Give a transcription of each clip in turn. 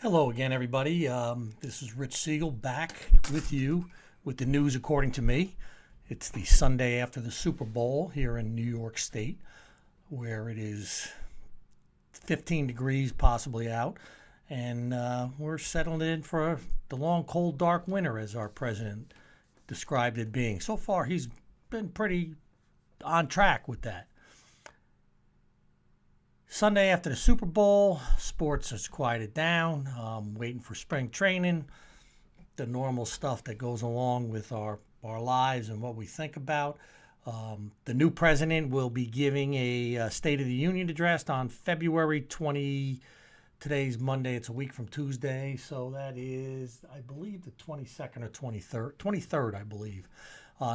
Hello again, everybody. This is Rich Siegel back with you with the news according to me. It's the Sunday after the Super Bowl here in New York State, where it is 15 degrees possibly out, and we're settling in for the long, cold, dark winter, as our president described it being. So far, he's been pretty on track with that. Sunday after the Super Bowl, sports has quieted down. Waiting for spring training, the normal stuff that goes along with our lives and what we think about. The new president will be giving a State of the Union address on February 20. Today's Monday. It's a week from Tuesday, so that is, I believe, the 22nd or 23rd. 23rd, I believe,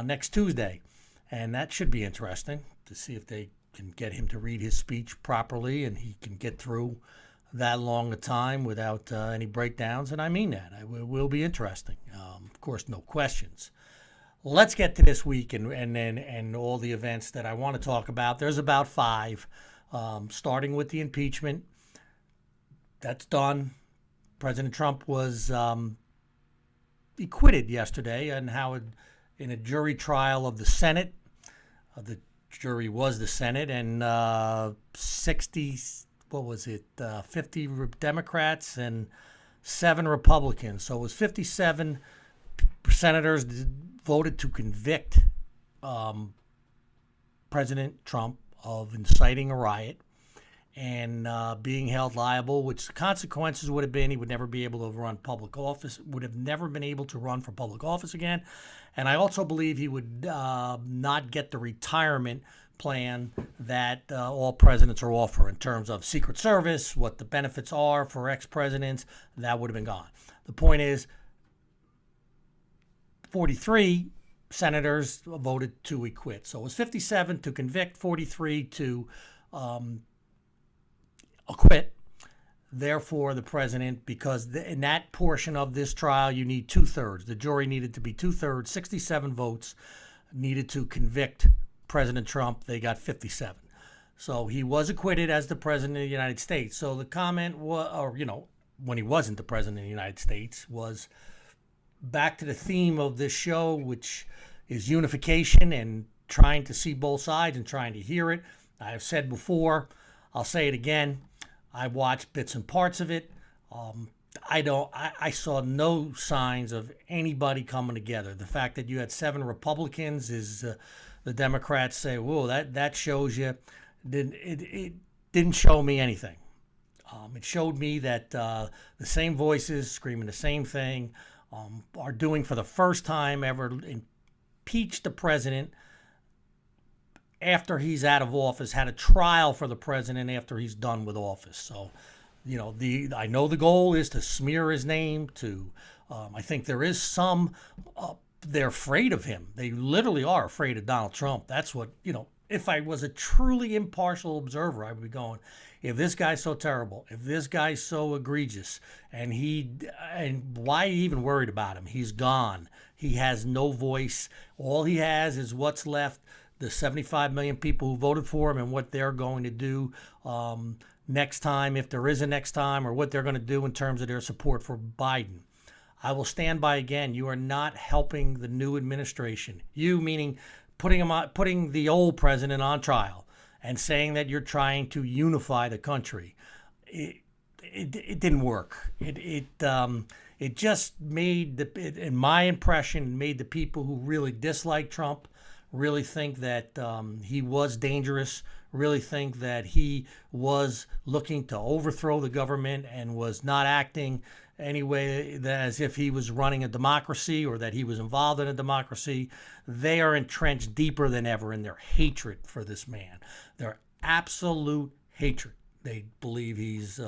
next Tuesday, and that should be interesting to see if they can get him to read his speech properly and he can get through that long a time without any breakdowns. And I mean that. It will be interesting. Of course, no questions. Let's get to this week and all the events that I want to talk about. There's about five, starting with the impeachment. That's done. President Trump was acquitted yesterday in a jury trial of the Senate. The jury was the Senate, and 50 Democrats and 7 Republicans. So it was 57 senators voted to convict President Trump of inciting a riot and being held liable, which the consequences would have been he would never be able to run public office, would have never been able to run for public office again. And I also believe he would not get the retirement plan that all presidents are offered in terms of Secret Service, what the benefits are for ex-presidents. That would have been gone. The point is, 43 senators voted to acquit. So it was 57 to convict, 43 to acquit. Therefore, the president, because in that portion of this trial, you need 2/3. The jury needed to be 2/3, 67 votes needed to convict President Trump. They got 57. So he was acquitted as the president of the United States. So the comment was, when he wasn't the president of the United States, was back to the theme of this show, which is unification and trying to see both sides and trying to hear it. I've said before, I'll say it again. I watched bits and parts of it. I saw no signs of anybody coming together. The fact that you had 7 Republicans is the Democrats say, whoa, that shows you. It didn't show me anything. It showed me that the same voices screaming the same thing are doing for the first time ever impeach the president after he's out of office, had a trial for the president after he's done with office. So, I know the goal is to smear his name. I think there is some. They're afraid of him. They literally are afraid of Donald Trump. That's what If I was a truly impartial observer, I would be going, if this guy's so terrible, if this guy's so egregious, and why are you even worried about him? He's gone. He has no voice. All he has is what's left. The 75 million people who voted for him and what they're going to do next time, if there is a next time, or what they're going to do in terms of their support for Biden. I will stand by again. You are not helping the new administration. You meaning putting the old president on trial and saying that you're trying to unify the country. It didn't work. It just made in my impression, made the people who really dislike Trump really think that he was dangerous, really think that he was looking to overthrow the government and was not acting anyway as if he was running a democracy or that he was involved in a democracy. They are entrenched deeper than ever in their hatred for this man. Their absolute hatred. They believe he's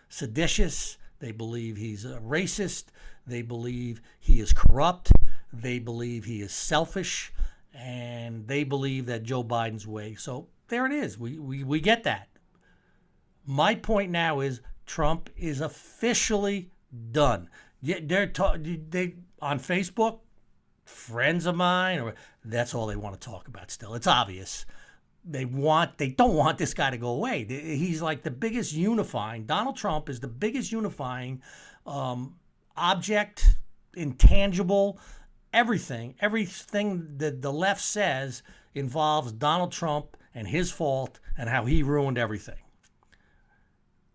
seditious. They believe he's a racist. They believe he is corrupt. They believe he is selfish. And they believe that Joe Biden's way. So there it is. We get that. My point now is Trump is officially done. They on Facebook, friends of mine, or that's all they want to talk about still. It's obvious. they don't want this guy to go away. He's like the biggest unifying. Donald Trump is the biggest unifying object, intangible, everything that the left says involves Donald Trump and his fault and how he ruined everything.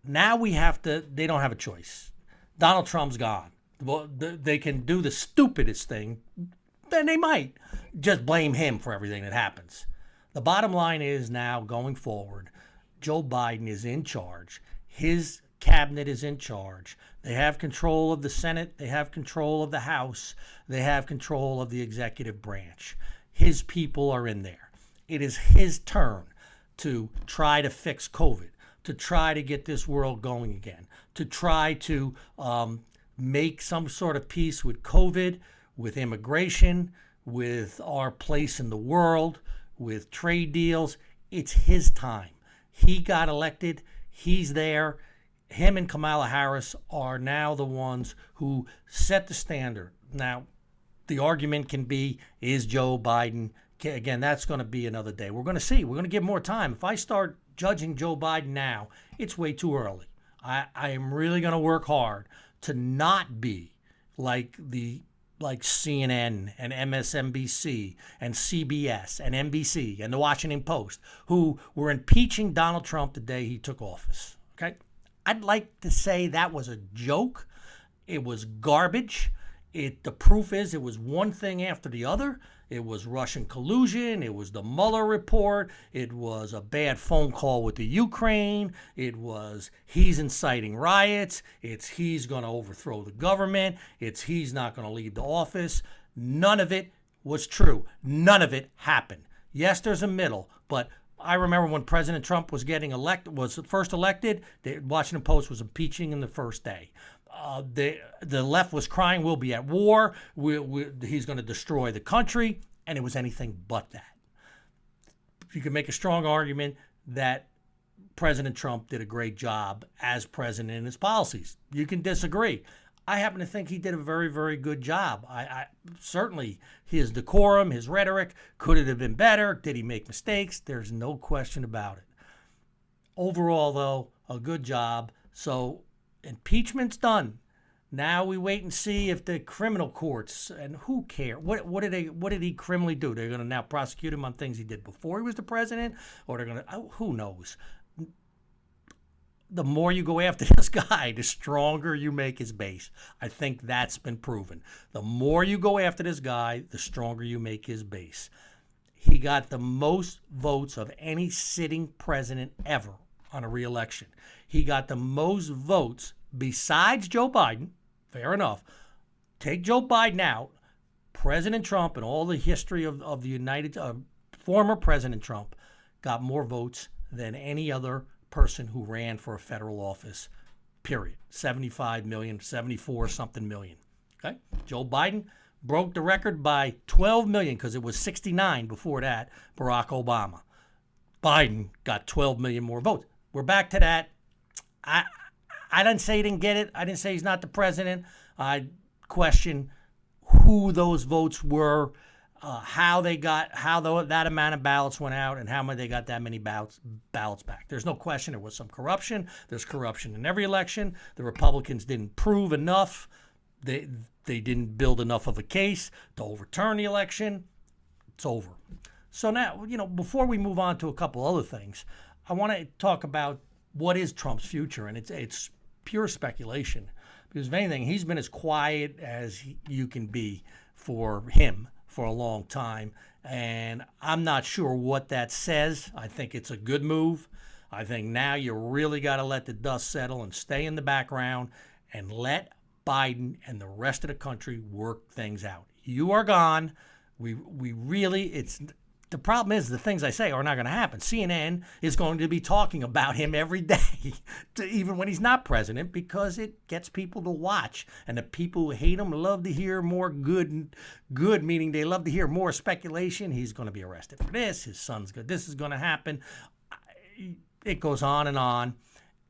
Now they don't have a choice. Donald Trump's gone. Well, they can do the stupidest thing, then they might just blame him for everything that happens. The bottom line is now going forward, Joe Biden is in charge. His cabinet is in charge. They have control of the Senate. They have control of the House. They have control of the executive branch. His people are in there. It is his turn to try to fix COVID, to try to get this world going again, to try to make some sort of peace with COVID, with immigration, with our place in the world, with trade deals. It's his time. He got elected. He's there. Him and Kamala Harris are now the ones who set the standard. Now, the argument can be, is Joe Biden, again, that's going to be another day. We're going to see. We're going to give more time. If I start judging Joe Biden now, it's way too early. I am really going to work hard to not be like CNN and MSNBC and CBS and NBC and the Washington Post, who were impeaching Donald Trump the day he took office. Okay? I'd like to say that was a joke. It was garbage. The proof is it was one thing after the other. It was Russian collusion. It was the Mueller report. It was a bad phone call with the Ukraine. It was he's inciting riots. It's he's going to overthrow the government. It's he's not going to leave the office. None of it was true. None of it happened. Yes, there's a middle, but I remember when President Trump was first elected, the Washington Post was impeaching him the first day. The left was crying, we'll be at war, he's going to destroy the country, and it was anything but that. You can make a strong argument that President Trump did a great job as president in his policies. You can disagree. I happen to think he did a very, very good job. I certainly, his decorum, his rhetoric, could it have been better? Did he make mistakes? There's no question about it. Overall, though, a good job. So impeachment's done. Now we wait and see if the criminal courts, and who cares? What did he criminally do? They're going to now prosecute him on things he did before he was the president, or they're going to, who knows? The more you go after this guy, the stronger you make his base. I think that's been proven. The more you go after this guy, the stronger you make his base. He got the most votes of any sitting president ever on a re-election. He got the most votes besides Joe Biden. Fair enough. Take Joe Biden out. President Trump and all the history of the former President Trump got more votes than any other person who ran for a federal office, period. 75 million, 74 something million. Okay? Joe Biden broke the record by 12 million because it was 69 before that, Barack Obama. Biden got 12 million more votes. We're back to that. I didn't say he didn't get it. I didn't say he's not the president. I question who those votes were, how that amount of ballots went out, and how they got that many ballots back. There's no question there was some corruption. There's corruption in every election. The Republicans didn't prove enough. They didn't build enough of a case to overturn the election. It's over. So now, before we move on to a couple other things, I want to talk about what is Trump's future, and it's pure speculation. Because if anything, he's been as quiet as you can be for him for a long time, and I'm not sure what that says. I think it's a good move. I think now you really got to let the dust settle and stay in the background and let Biden and the rest of the country work things out. You are gone. We really, the problem is the things I say are not going to happen. CNN is going to be talking about him every day, even when he's not president, because it gets people to watch. And the people who hate him love to hear more good, meaning they love to hear more speculation. He's going to be arrested for this. His son's good. This is going to happen. It goes on,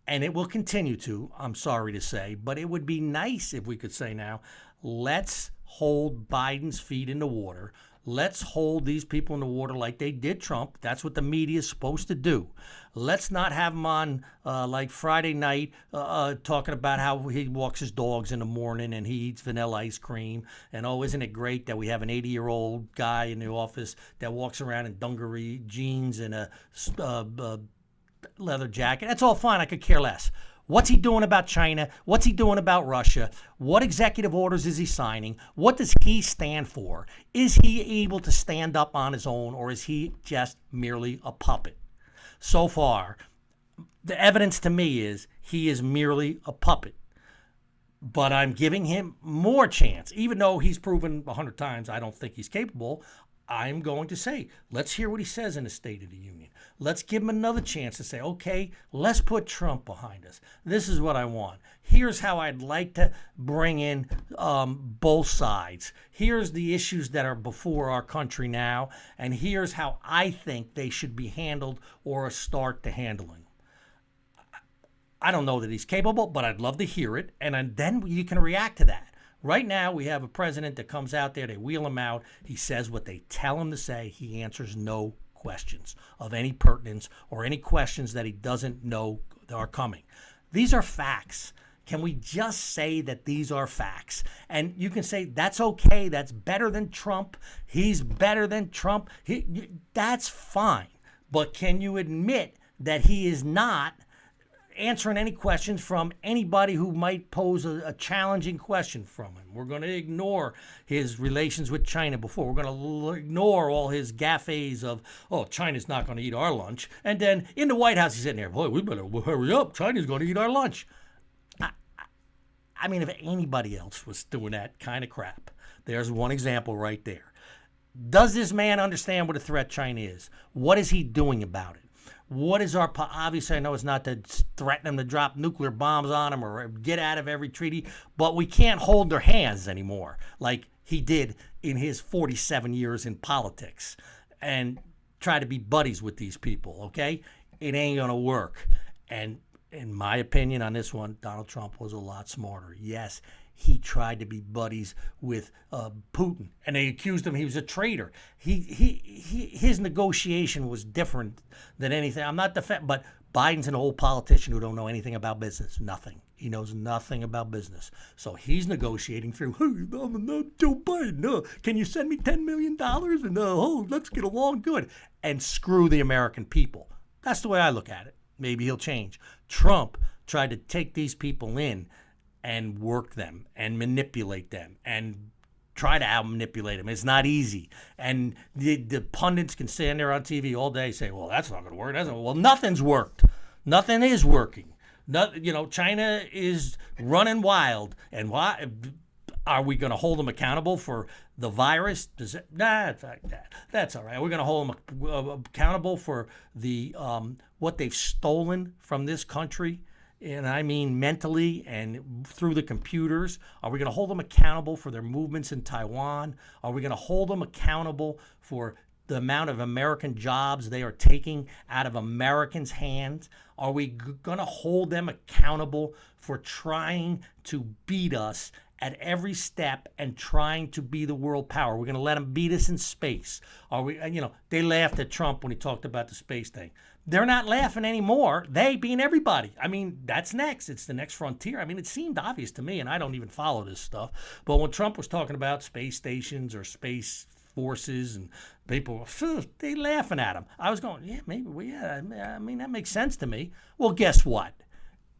and it will continue to, I'm sorry to say. But it would be nice if we could say now, let's hold Biden's feet in the water. Let's hold these people in the water like they did Trump. That's what the media is supposed to do. Let's not have him on like Friday night talking about how he walks his dogs in the morning and he eats vanilla ice cream. And, oh, isn't it great that we have an 80-year-old guy in the office that walks around in dungaree jeans and a leather jacket. That's all fine. I could care less. What's he doing about China? What's he doing about Russia? What executive orders is he signing? What does he stand for? Is he able to stand up on his own, or is he just merely a puppet? So far, the evidence to me is he is merely a puppet. But I'm giving him more chance. Even though he's proven 100 times I don't think he's capable, I'm going to say, let's hear what he says in the State of the Union. Let's give him another chance to say, okay, let's put Trump behind us. This is what I want. Here's how I'd like to bring in both sides. Here's the issues that are before our country now, and here's how I think they should be handled or start to handling. I don't know that he's capable, but I'd love to hear it, and then you can react to that. Right now, we have a president that comes out there, they wheel him out, he says what they tell him to say, he answers no questions of any pertinence or any questions that he doesn't know are coming. These are facts. Can we just say that these are facts? And you can say, that's okay, that's better than Trump, he's better than Trump, that's fine. But can you admit that he is not answering any questions from anybody who might pose a challenging question from him? We're going to ignore his relations with China before. We're going to ignore all his gaffes of, oh, China's not going to eat our lunch. And then in the White House, he's sitting there, boy, we better hurry up. China's going to eat our lunch. I mean, if anybody else was doing that kind of crap, there's one example right there. Does this man understand what a threat China is? What is he doing about it? What is our, obviously I know it's not to threaten them to drop nuclear bombs on them or get out of every treaty, but we can't hold their hands anymore like he did in his 47 years in politics and try to be buddies with these people, okay? It ain't gonna work. And in my opinion on this one, Donald Trump was a lot smarter. Yes, he tried to be buddies with Putin, and they accused him he was a traitor. His negotiation was different than anything. I'm not defending, but Biden's an old politician who don't know anything about business. Nothing. He knows nothing about business. So he's negotiating through, hey, Joe Biden, can you send me $10 million? And let's get along good. And screw the American people. That's the way I look at it. Maybe he'll change. Trump tried to take these people in and work them and manipulate them and try to out-manipulate them. It's not easy. And the pundits can stand there on TV all day and say, well, that's not going to work. Well, nothing's worked. Nothing is working. China is running wild. And why? Are we going to hold them accountable for the virus? That's all right. We're going to hold them accountable for the what they've stolen from this country. And I mean mentally and through the computers. Are we going to hold them accountable for their movements in Taiwan? Are we going to hold them accountable for the amount of American jobs they are taking out of Americans' hands? Are we going to hold them accountable for trying to beat us at every step and trying to be the world power? We're going to let them beat us in space. Are we? They laughed at Trump when he talked about the space thing. They're not laughing anymore. They being everybody. I mean, that's next. It's the next frontier. I mean, it seemed obvious to me, and I don't even follow this stuff. But when Trump was talking about space stations or space forces and people, they laughing at him. I was going, yeah, maybe. Well, yeah, I mean, that makes sense to me. Well, guess what?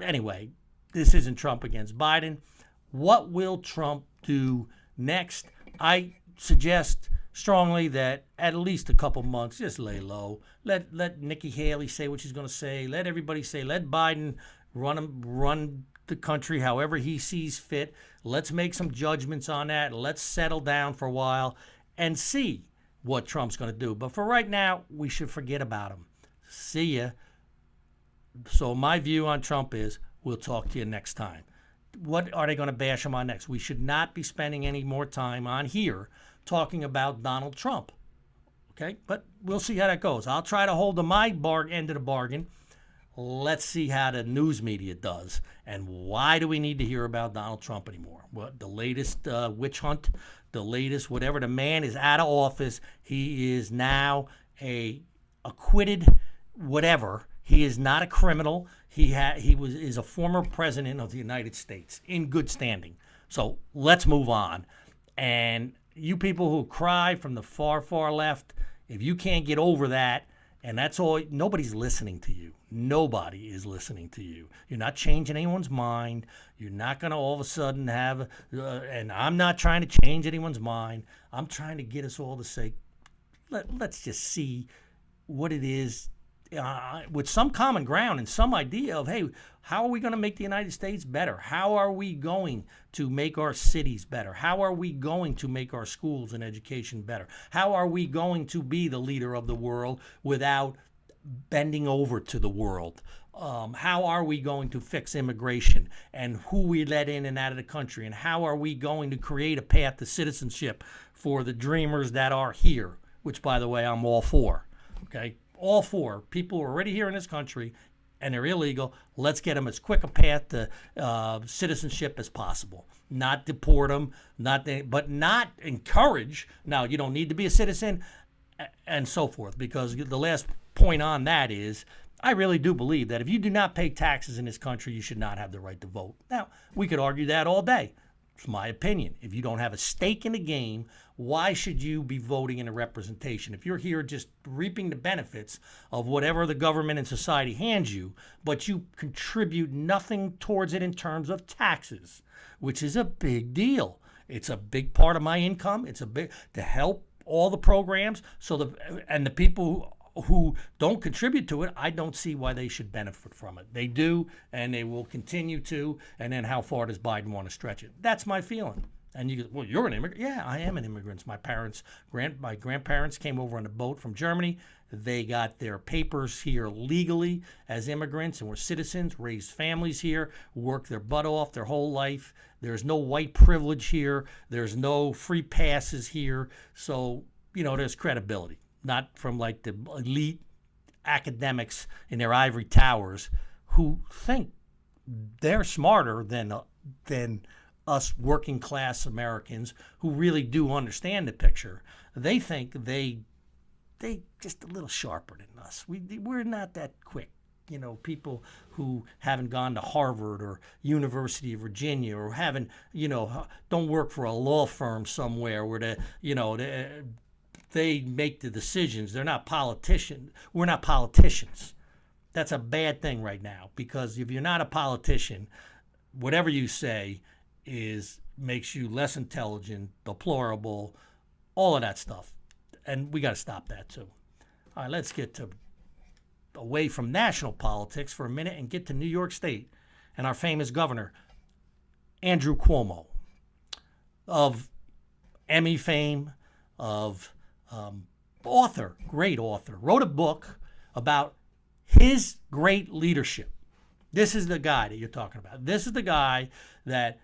Anyway, this isn't Trump against Biden. What will Trump do next? I suggest strongly that at least a couple months, just lay low. Let Nikki Haley say what she's going to say. Let everybody say. Let Biden run the country however he sees fit. Let's make some judgments on that. Let's settle down for a while and see what Trump's going to do. But for right now, we should forget about him. See ya. So my view on Trump is we'll talk to you next time. What are they going to bash him on next? We should not be spending any more time on here talking about Donald Trump. Okay? But we'll see how that goes. I'll try to hold to my end of the bargain. Let's see how the news media does. And why do we need to hear about Donald Trump anymore? What the latest witch hunt, the latest whatever. The man is out of office. He is now a acquitted whatever. He is not a criminal. He is a former president of the United States in good standing. So let's move on. And you people who cry from the far, far left, if you can't get over that, and that's all, nobody's listening to you. Nobody is listening to you. You're not changing anyone's mind. You're not going to all of a sudden have, and I'm not trying to change anyone's mind. I'm trying to get us all to say, let's just see what it is with some common ground and some idea of, hey, how are we going to make the United States better? How are we going to make our cities better? How are we going to make our schools and education better? How are we going to be the leader of the world without bending over to the world? How are we going to fix immigration and who we let in and out of the country? And how are we going to create a path to citizenship for the dreamers that are here, which, by the way, I'm all for, okay? All for. People who are already here in this country and they're illegal. Let's get them as quick a path to citizenship as possible. Not deport them, but not encourage. Now, you don't need to be a citizen and so forth, because the last point on that is I really do believe that if you do not pay taxes in this country, you should not have the right to vote. Now, we could argue that all day. It's my opinion. If you don't have a stake in the game, why should you be voting in a representation? If you're here just reaping the benefits of whatever the government and society hands you, but you contribute nothing towards it in terms of taxes, which is a big deal. It's a big part of my income. It's a big to help all the programs. So the people who don't contribute to it, I don't see why they should benefit from it. They do, and they will continue to. And then how far does Biden want to stretch it? That's my feeling. And you go, well, you're an immigrant. Yeah, I am an immigrant. My grandparents came over on a boat from Germany. They got their papers here legally as immigrants and were citizens, raised families here, worked their butt off their whole life. There's no white privilege here. There's no free passes here. So, there's credibility. Not from like the elite academics in their ivory towers who think they're smarter than us working class Americans who really do understand the picture. They think they just a little sharper than us. We're not that quick. People who haven't gone to Harvard or University of Virginia or haven't, don't work for a law firm somewhere where they make the decisions. They're not politicians. We're not politicians. That's a bad thing right now, because if you're not a politician, whatever you say makes you less intelligent, deplorable, all of that stuff. And we got to stop that too. All right, let's get away from national politics for a minute and get to New York State and our famous governor, Andrew Cuomo, of Emmy fame, of great author, wrote a book about his great leadership. This is the guy that you're talking about. This is the guy that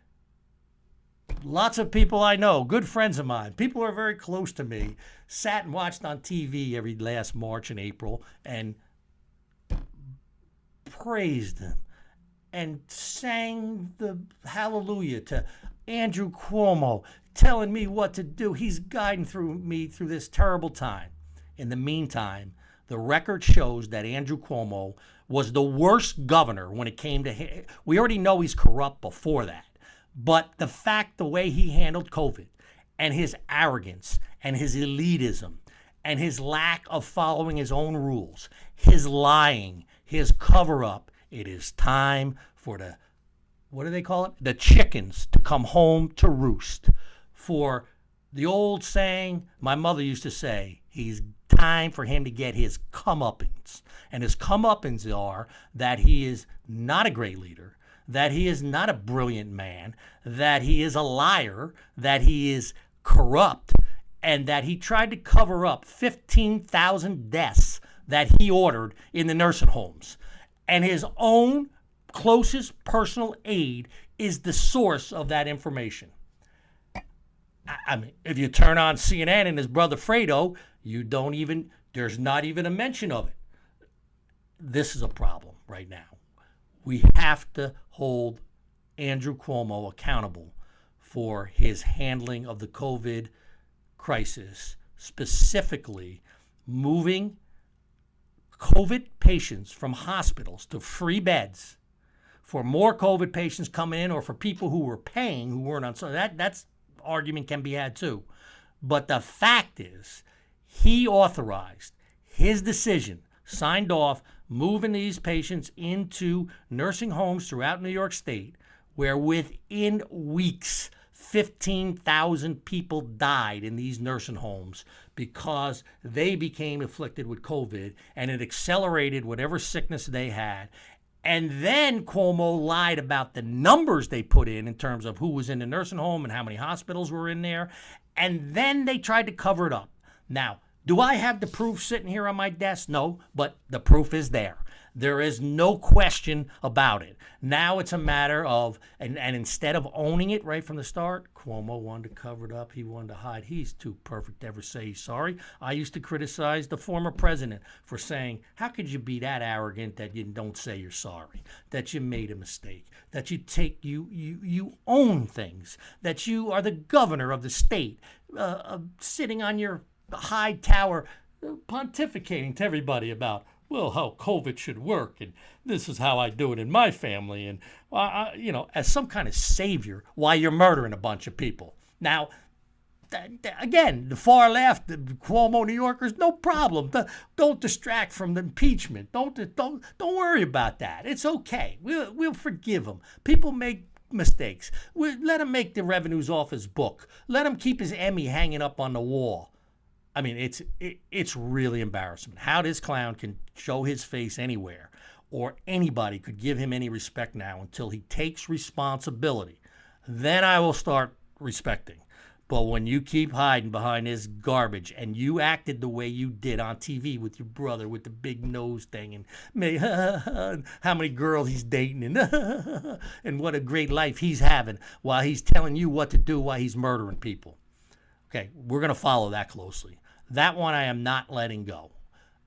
lots of people I know, good friends of mine, people who are very close to me, sat and watched on TV every last March and April and praised him and sang the hallelujah to Andrew Cuomo, telling me what to do. He's guiding me through this terrible time. In the meantime, the record shows that Andrew Cuomo was the worst governor when it came to we already know he's corrupt before that. But the way he handled COVID and his arrogance and his elitism and his lack of following his own rules, his lying, his cover-up, it is time for what do they call it? The chickens to come home to roost. For the old saying my mother used to say, he's time for him to get his comeuppance. And his comeuppance are that he is not a great leader, that he is not a brilliant man, that he is a liar, that he is corrupt, and that he tried to cover up 15,000 deaths that he ordered in the nursing homes. And his own closest personal aide is the source of that information. I mean, if you turn on CNN and his brother Fredo, there's not even a mention of it. this is a problem right now. We have to hold Andrew Cuomo accountable for his handling of the COVID crisis, specifically moving COVID patients from hospitals to free beds for more COVID patients coming in, or for people who were paying who weren't on. So that's argument can be had too. But the fact is, he authorized his decision, signed off, moving these patients into nursing homes throughout New York State, where within weeks, 15,000 people died in these nursing homes because they became afflicted with COVID, and it accelerated whatever sickness they had. And then Cuomo lied about the numbers they put in terms of who was in the nursing home and how many hospitals were in there. And then they tried to cover it up. Now, do I have the proof sitting here on my desk? No, but the proof is there. There is no question about it. Now it's a matter of, and instead of owning it right from the start, Cuomo wanted to cover it up. He wanted to hide. He's too perfect to ever say he's sorry. I used to criticize the former president for saying, how could you be that arrogant that you don't say you're sorry, that you made a mistake, that you own things, that you are the governor of the state, sitting on your high tower, pontificating to everybody about, well, how COVID should work, and this is how I do it in my family, and as some kind of savior while you're murdering a bunch of people. Now, again, the far left, the Cuomo New Yorkers, no problem. Don't distract from the impeachment. Don't worry about that. It's okay. We'll forgive them. People make mistakes. Let him make the revenues off his book. Let him keep his Emmy hanging up on the wall. I mean, it's really embarrassing how this clown can show his face anywhere, or anybody could give him any respect now until he takes responsibility. Then I will start respecting. But when you keep hiding behind this garbage, and you acted the way you did on TV with your brother with the big nose thing, and how many girls he's dating, and what a great life he's having while he's telling you what to do while he's murdering people. Okay, we're going to follow that closely. That one I am not letting go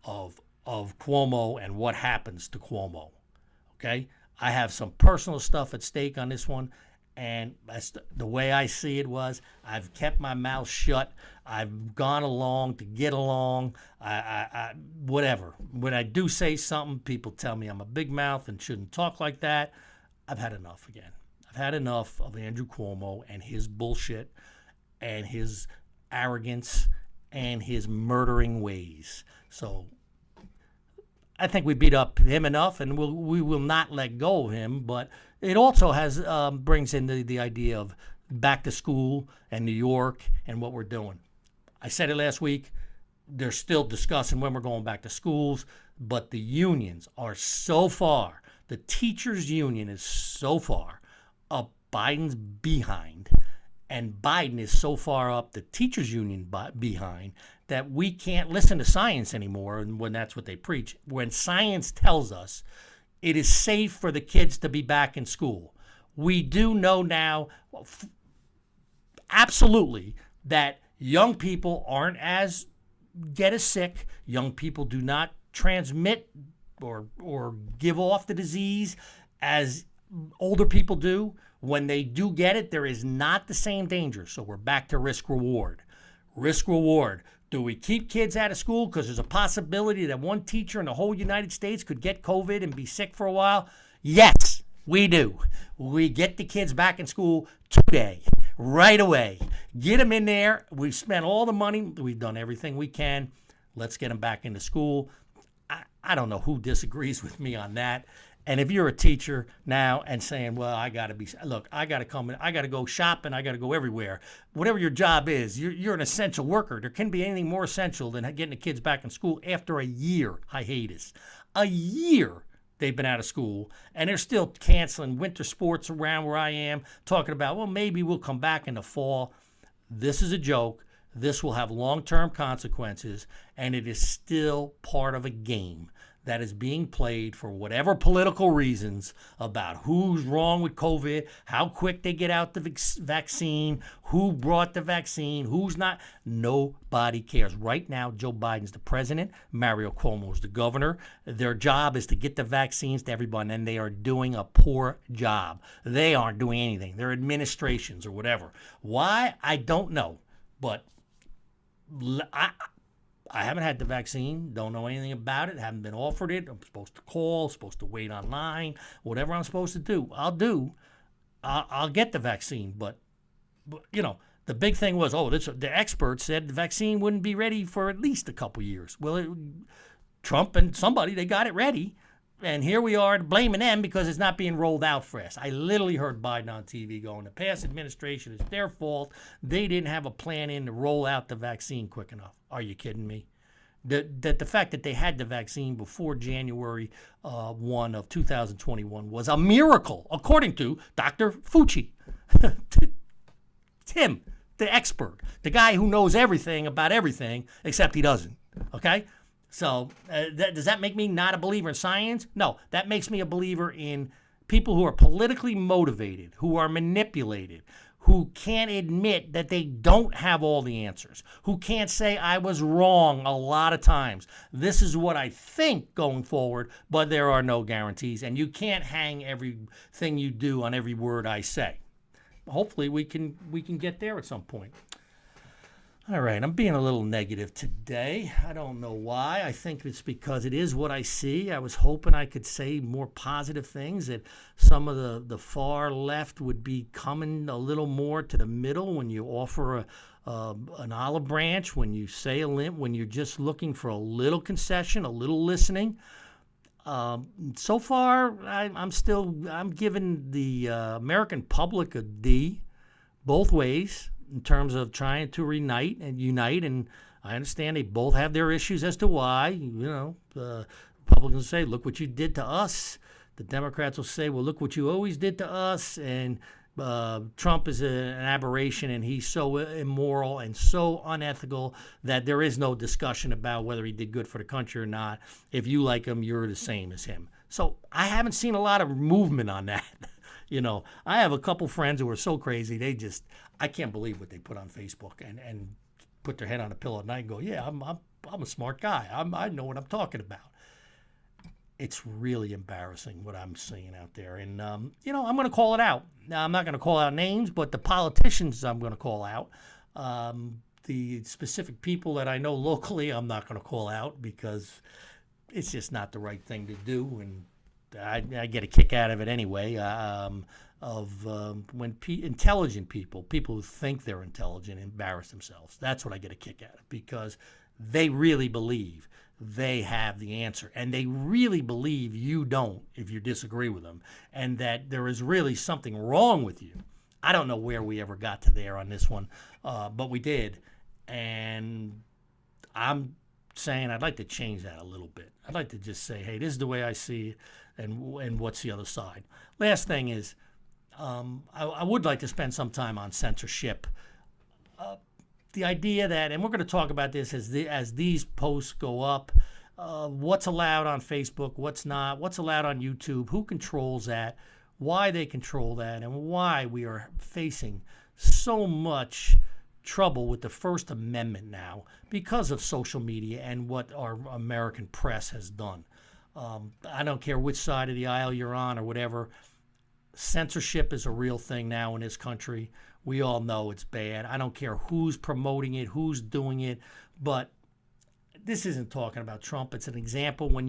of Cuomo and what happens to Cuomo. Okay? I have some personal stuff at stake on this one, and that's the way I see it was, I've kept my mouth shut. I've gone along to get along. I whatever. When I do say something, people tell me I'm a big mouth and shouldn't talk like that. I've had enough again. I've had enough of Andrew Cuomo and his bullshit and his arrogance and his murdering ways. So I think we beat up him enough, and we will not let go of him. But it also has brings in the idea of back to school and New York and what we're doing. I said it last week. They're still discussing when we're going back to schools, but the unions are so far. The teachers' union is so far up Biden's behind. And Biden is so far up the teachers' union behind that we can't listen to science anymore, and when that's what they preach. When science tells us it is safe for the kids to be back in school, we do know now absolutely that young people aren't get as sick. Young people do not transmit or give off the disease as older people do. When they do get it, there is not the same danger. So we're back to risk-reward. Risk-reward. Do we keep kids out of school because there's a possibility that one teacher in the whole United States could get COVID and be sick for a while? Yes, we do. We get the kids back in school today, right away. Get them in there. We've spent all the money. We've done everything we can. Let's get them back into school. I don't know who disagrees with me on that. And if you're a teacher now and saying, well, I got to come in, I got to go shopping, I got to go everywhere. Whatever your job is, you're an essential worker. There can't be anything more essential than getting the kids back in school after a year hiatus. A year they've been out of school, and they're still canceling winter sports around where I am, talking about, well, maybe we'll come back in the fall. This is a joke. This will have long-term consequences, and it is still part of a game that is being played for whatever political reasons about who's wrong with COVID, how quick they get out the vaccine, who brought the vaccine, who's not. Nobody cares. Right now, Joe Biden's the president. Mario Cuomo's the governor. Their job is to get the vaccines to everyone, and they are doing a poor job. They aren't doing anything. Their administrations or whatever. Why? I don't know. But I haven't had the vaccine, don't know anything about it, haven't been offered it. I'm supposed to call, supposed to wait online, whatever I'm supposed to do, I'll do. I'll get the vaccine, but the big thing was, the experts said the vaccine wouldn't be ready for at least a couple years. Well, Trump and somebody, they got it ready. And here we are blaming them because it's not being rolled out fast. I literally heard Biden on TV going, the past administration is their fault. They didn't have a plan in to roll out the vaccine quick enough. Are you kidding me? The fact that they had the vaccine before January 1 of 2021 was a miracle, according to Dr. Fauci. Tim, the expert, the guy who knows everything about everything, except he doesn't, okay? So does that make me not a believer in science? No, that makes me a believer in people who are politically motivated, who are manipulated, who can't admit that they don't have all the answers, who can't say I was wrong a lot of times. This is what I think going forward, but there are no guarantees, and you can't hang everything you do on every word I say. Hopefully we can get there at some point. All right, I'm being a little negative today. I don't know why. I think it's because it is what I see. I was hoping I could say more positive things, that some of the far left would be coming a little more to the middle when you offer an olive branch, when you say when you're just looking for a little concession, a little listening. So far, I'm giving the American public a D, both ways, in terms of trying to unite, and I understand they both have their issues as to why. The Republicans say, look what you did to us. The Democrats will say, well, look what you always did to us. And Trump is an aberration, and he's so immoral and so unethical that there is no discussion about whether he did good for the country or not. If you like him, you're the same as him. So I haven't seen a lot of movement on that. I have a couple friends who are so crazy, I can't believe what they put on Facebook and put their head on a pillow at night and go, yeah, I'm a smart guy. I know what I'm talking about. It's really embarrassing what I'm seeing out there. And, I'm going to call it out. Now, I'm not going to call out names, but the politicians I'm going to call out. The specific people that I know locally, I'm not going to call out because it's just not the right thing to do. And I get a kick out of it anyway, when intelligent people who think they're intelligent, embarrass themselves. That's what I get a kick out of, because they really believe they have the answer, and they really believe you don't if you disagree with them, and that there is really something wrong with you. I don't know where we ever got to there on this one, but we did, and I'm saying I'd like to change that a little bit. I'd like to just say, hey, this is the way I see it, and what's the other side. Last thing is, I would like to spend some time on censorship. The idea that, and we're going to talk about this as these posts go up, what's allowed on Facebook, what's not, what's allowed on YouTube, who controls that, why they control that, and why we are facing so much trouble with the First Amendment now because of social media and what our American press has done. I don't care which side of the aisle you're on or whatever. Censorship is a real thing now in this country. We all know it's bad. I don't care who's promoting it, who's doing it, but this isn't talking about Trump. It's an example when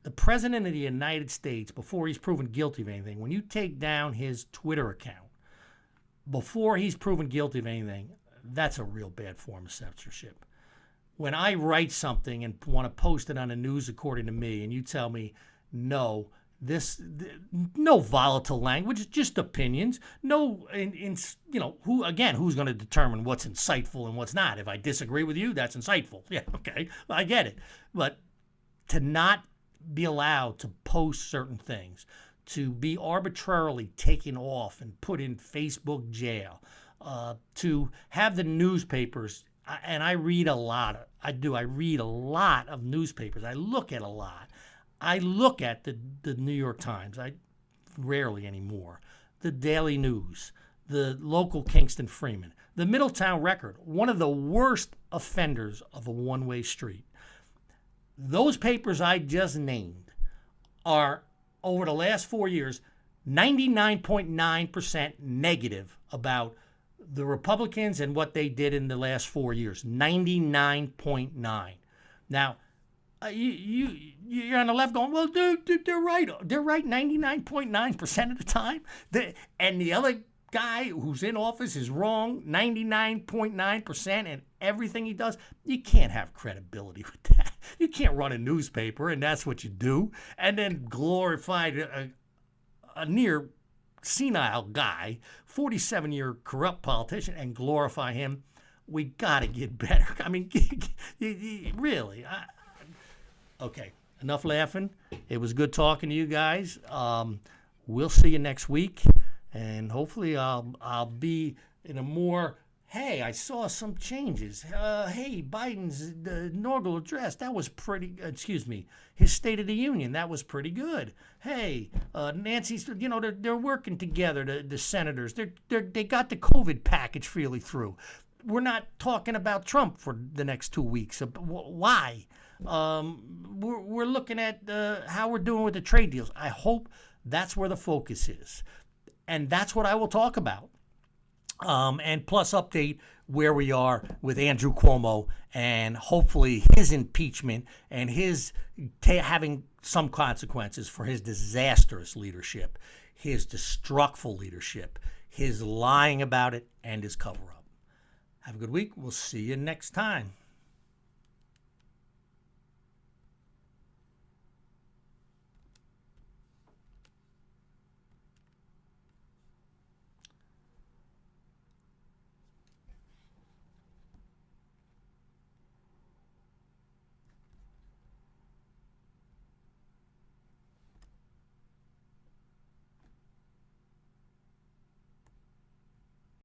the president of the United States, before he's proven guilty of anything, when you take down his Twitter account, before he's proven guilty of anything, that's a real bad form of censorship. When I write something and want to post it on the news according to me, and you tell me, no volatile language, just opinions. Who's going to determine what's insightful and what's not? If I disagree with you, that's insightful. Yeah, okay, I get it. But to not be allowed to post certain things, to be arbitrarily taken off and put in Facebook jail, to have the newspapers and I read a lot. I do. I read a lot of newspapers. I look at a lot. I look at the New York Times. I rarely anymore. The Daily News, the local Kingston Freeman, the Middletown Record, one of the worst offenders of a one-way street. Those papers I just named are, over the last 4 years, 99.9% negative about the Republicans and what they did in the last 4 years. 99.9. Now, you're on the left going, well, they're right. They're right 99.9% of the time. And the other guy who's in office is wrong 99.9%, and everything he does. You can't have credibility with that. You can't run a newspaper, and that's what you do, and then glorify a near senile guy, 47-year corrupt politician, and glorify him. We got to get better. I mean, really. Okay, enough laughing. It was good talking to you guys. We'll see you next week, and hopefully I'll be in a more, hey, I saw some changes. Hey, Biden's inaugural address, that was pretty, his State of the Union, that was pretty good. Hey, Nancy's, they're working together, the senators. They got the COVID package freely through. We're not talking about Trump for the next 2 weeks. Why? We're looking at how we're doing with the trade deals. I hope that's where the focus is. And that's what I will talk about. And plus update where we are with Andrew Cuomo and hopefully his impeachment and his having some consequences for his disastrous leadership, his destructive leadership, his lying about it, and his cover-up. Have a good week. We'll see you next time.